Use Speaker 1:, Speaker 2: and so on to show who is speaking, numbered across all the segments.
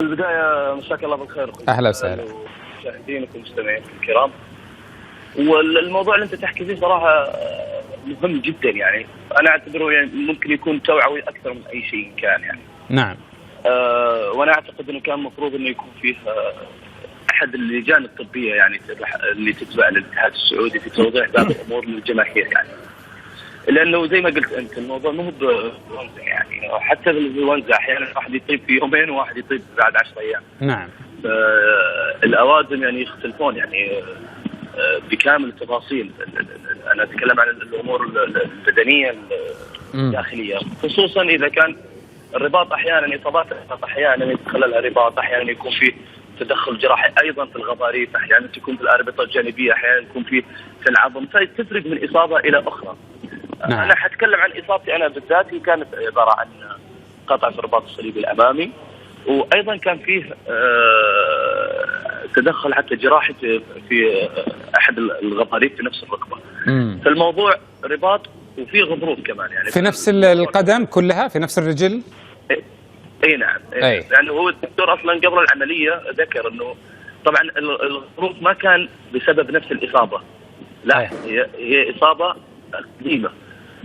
Speaker 1: البداية مساك الله بالخير.
Speaker 2: أهلا وسهلا.
Speaker 1: مشاهدينك ومستمعينك الكرام. والموضوع اللي أنت تحكي فيه صراحة مهم جدا، يعني أنا أعتبره يعني ممكن يكون توعوي أكثر من أي شيء كان يعني.
Speaker 2: نعم.
Speaker 1: وأنا أعتقد إنه كان المفروض إنه يكون فيه أحد اللجان الطبية يعني اللي تتبع للاتحاد السعودي في توضيح بعض الأمور للجماهير يعني. لانه زي ما قلت انت الموضوع مو بالانفلونزا يعني، حتى بالانفلونزا احيانا واحد يطيب في يومين وواحد يطيب بعد 10 ايام.
Speaker 2: نعم.
Speaker 1: الاوازن يعني يختلفون يعني بكامل التفاصيل. انا اتكلم عن الامور البدنيه الداخليه، خصوصا اذا كان الرباط احيانا اصابات الرباط احيانا يتخللها رباط، احيانا يكون في تدخل جراحي ايضا في الغضاريف، احيانا تكون في الاربطه الجانبيه، احيانا تكون في العظم، فتفرق من اصابه الى اخرى.
Speaker 2: نعم.
Speaker 1: أنا حتكلم عن إصابتي أنا بالذات، هي كانت عبارة عن قطع في الرباط الصليبي الأمامي، وأيضا كان فيه تدخل حتى جراحي في أحد الغضاريف في نفس الركبة. فالموضوع رباط وفي غضروف كمان يعني
Speaker 2: في نفس القدم كلها، في نفس الرجل.
Speaker 1: اي نعم.
Speaker 2: أي.
Speaker 1: يعني هو الدكتور اصلا قبل العمليه ذكر انه طبعا الغضروف ما كان بسبب نفس الاصابه، لا.
Speaker 2: أي.
Speaker 1: هي اصابه قديمه.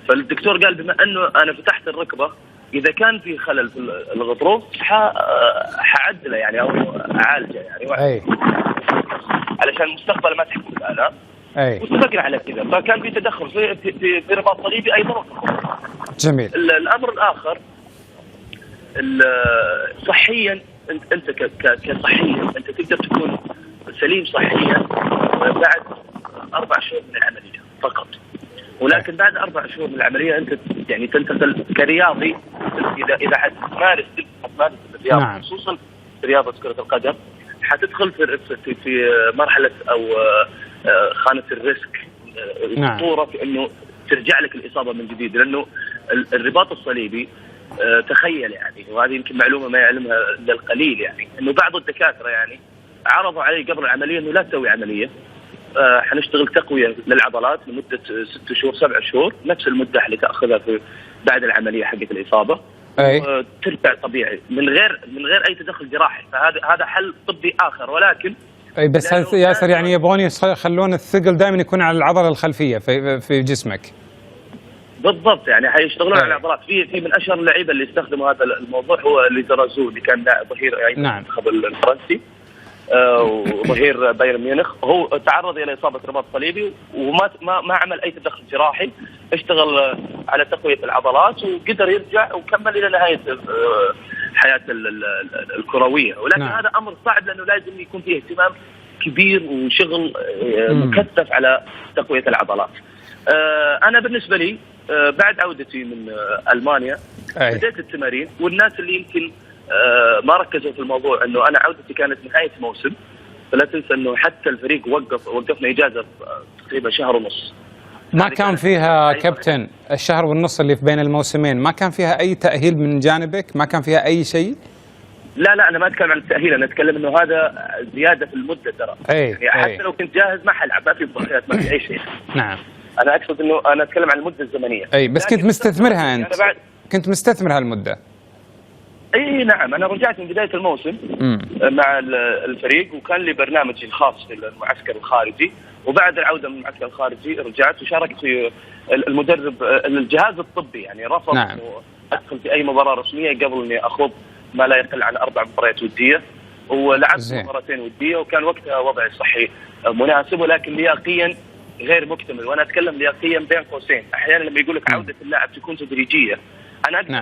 Speaker 1: فالدكتور قال بما انه انا فتحت الركبه، اذا كان في خلل في الغضروف حعدله يعني او اعالجه يعني.
Speaker 2: اي.
Speaker 1: علشان المستقبل ما تحس بالالام.
Speaker 2: اي.
Speaker 1: واتفقنا على كذا، فكان في تدخل في رباط صليبي ايضا.
Speaker 2: جميل.
Speaker 1: الامر الاخر صحيا، انت كصحيا انت تقدر تكون سليم صحيا بعد 4 شهور من العمليه فقط. ولكن بعد 4 شهور من العمليه انت يعني تنتقل كرياضي، اذا حتمارس الرياضه.
Speaker 2: نعم.
Speaker 1: خصوصا رياضه كره القدم حتدخل في مرحله او خانه الريسك، الخطوره في انه ترجع لك الاصابه من جديد، لانه الرباط الصليبي تخيل يعني، وهذه يمكن معلومه ما يعلمها الا القليل يعني، انه بعض الدكاتره يعني عرضوا علي قبل العمليه انه لا تسوي عمليه، حنشتغل تقويه للعضلات لمده 6 شهور 7 شهور، نفس المده اللي تاخذها في بعد العمليه حقت الاصابه.
Speaker 2: اي.
Speaker 1: ترجع طبيعي من غير اي تدخل جراحي، فهذا حل طبي اخر. ولكن
Speaker 2: اي بس ياسر يعني يبغون يخلون الثقل دائما يكون على العضله الخلفيه في جسمك.
Speaker 1: بالضبط، يعني حيشتغلون على العضلات. في من اشهر اللعيبه اللي استخدموا هذا الموضوع هو ليزرازو اللي كان ظهير
Speaker 2: نعم.
Speaker 1: المنتخب الفرنسي وظهير بايرن ميونخ. هو تعرض الى اصابه رباط صليبي وما ما عمل اي تدخل جراحي، اشتغل على تقويه العضلات وقدر يرجع وكمل الى نهايه حياته الكرويه. ولكن
Speaker 2: نعم.
Speaker 1: هذا امر صعب لانه لازم يكون فيه اهتمام كبير وشغل مكثف على تقويه العضلات. انا بالنسبه لي بعد عودتي من المانيا بديت التمارين، والناس اللي يمكن ما ركزوا في الموضوع انه انا عودتي كانت نهايه موسم، فلا تنسى انه حتى الفريق وقفنا اجازه تقريبا شهر ونص.
Speaker 2: ما كان فيها كابتن الشهر والنص اللي في بين الموسمين ما كان فيها اي تاهيل من جانبك؟ ما كان فيها اي شيء؟
Speaker 1: لا انا ما اتكلم عن التاهيل، انا اتكلم انه هذا زياده في المده ترى. يعني حتى لو كنت جاهز ما حلعب، ما في مباريات، ما في اي شيء.
Speaker 2: نعم.
Speaker 1: انا اقصد انه انا اتكلم عن المده الزمنيه.
Speaker 2: اي بس كنت مستثمرها انت؟ كنت مستثمر هالمده؟
Speaker 1: اي نعم، انا رجعت من بدايه الموسم مع الفريق، وكان لي برنامجي الخاص في المعسكر الخارجي، وبعد العوده من المعسكر الخارجي رجعت وشاركت في المدرب الجهاز الطبي يعني رفض.
Speaker 2: نعم.
Speaker 1: ادخل في اي مباراه رسميه قبل اني اخوض ما لا يقل عن 4 مباريات وديه، ولعبت مباراتين وديه، وكان وقتها وضعي الصحي مناسب، ولكن لياقيا غير مكتمل. وانا اتكلم لياقيا بين قوسين، احيانا لما يقول لك عوده اللاعب تكون تدريجيه، انا اقدر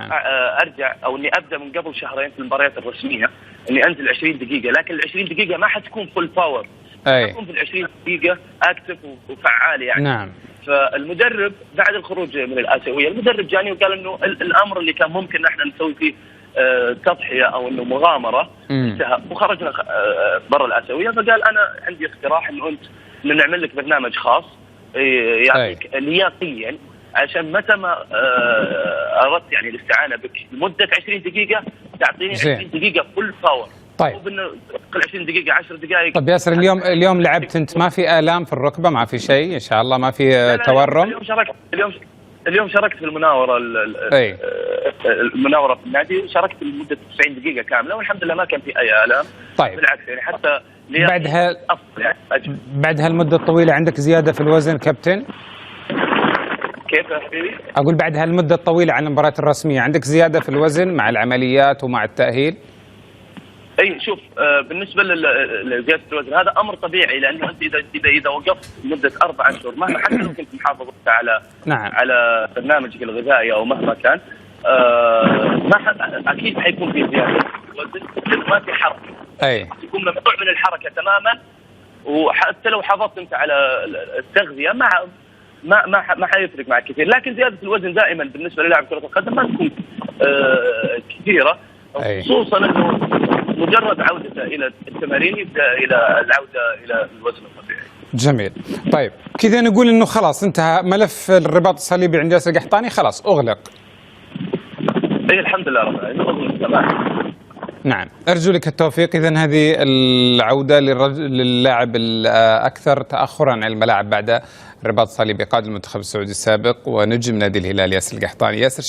Speaker 1: ارجع او اني ابدا من قبل شهرين في المباريات الرسميه اني انزل 20 دقيقه، لكن ال 20 دقيقه ما حتكون فول باور، حتكون في ال 20 دقيقه اكتف وفعال يعني.
Speaker 2: نعم.
Speaker 1: فالمدرب بعد الخروج من الاسيويه المدرب جاني وقال انه الامر اللي كان ممكن احنا نسوي فيه تضحيه او انه مغامره انتهى، وخرجنا برا الاسيويه. فقال انا عندي اقتراح انه انت نعمل لك برنامج خاص يعطيك لياقيا، عشان متى ما اردت يعني الاستعانه بك لمده 20 دقيقه تعطيني 20 دقيقه فول باور.
Speaker 2: طيب.
Speaker 1: كل 20 دقيقه 10 دقائق.
Speaker 2: طيب ياسر، اليوم لعبت انت، ما في الام في الركبه؟ ما في شيء ان شاء الله؟ ما في تورم؟
Speaker 1: اليوم شاركت في المناورة المناورة في النادي، شاركت لمدة 90 دقيقة كاملة والحمد لله ما كان في أي آلام.
Speaker 2: طيب
Speaker 1: بالعكس يعني حتى
Speaker 2: بعد هالمدة الطويلة عندك زيادة في الوزن كابتن؟
Speaker 1: كيف يا حبيبي؟
Speaker 2: أقول بعد هالمدة الطويلة عن المباراة الرسمية عندك زيادة في الوزن مع العمليات ومع التأهيل؟
Speaker 1: اي شوف، بالنسبه لزياده الوزن هذا امر طبيعي، لانه انت اذا وقفت لمده 4 اشهر مهما حتى لو كنت محافظ على على برنامجك الغذائي او مهما كان، اكيد حيكون في زياده في الوزن لانه ما في حركه. تكون ممنوع من الحركه تماما، وحتى لو حافظت انت على التغذيه ما حيفرق معك كثير، لكن زياده الوزن دائما بالنسبه للاعب كره القدم ما تكون كثيره، خصوصا انه مجرد عودته الى التمارين يبدا الى العوده الى الوزن الطبيعي.
Speaker 2: جميل. طيب كذا نقول انه خلاص انتهى ملف الرباط الصليبي عند ياسر القحطاني، خلاص اغلق.
Speaker 1: اي الحمد لله رب العالمين اغلق تماما.
Speaker 2: نعم، ارجو لك التوفيق. اذا هذه العوده للاعب الاكثر تاخرا عن الملاعب بعد الرباط الصليبي، قائد المنتخب السعودي السابق ونجم نادي الهلال ياسر القحطاني. ياسر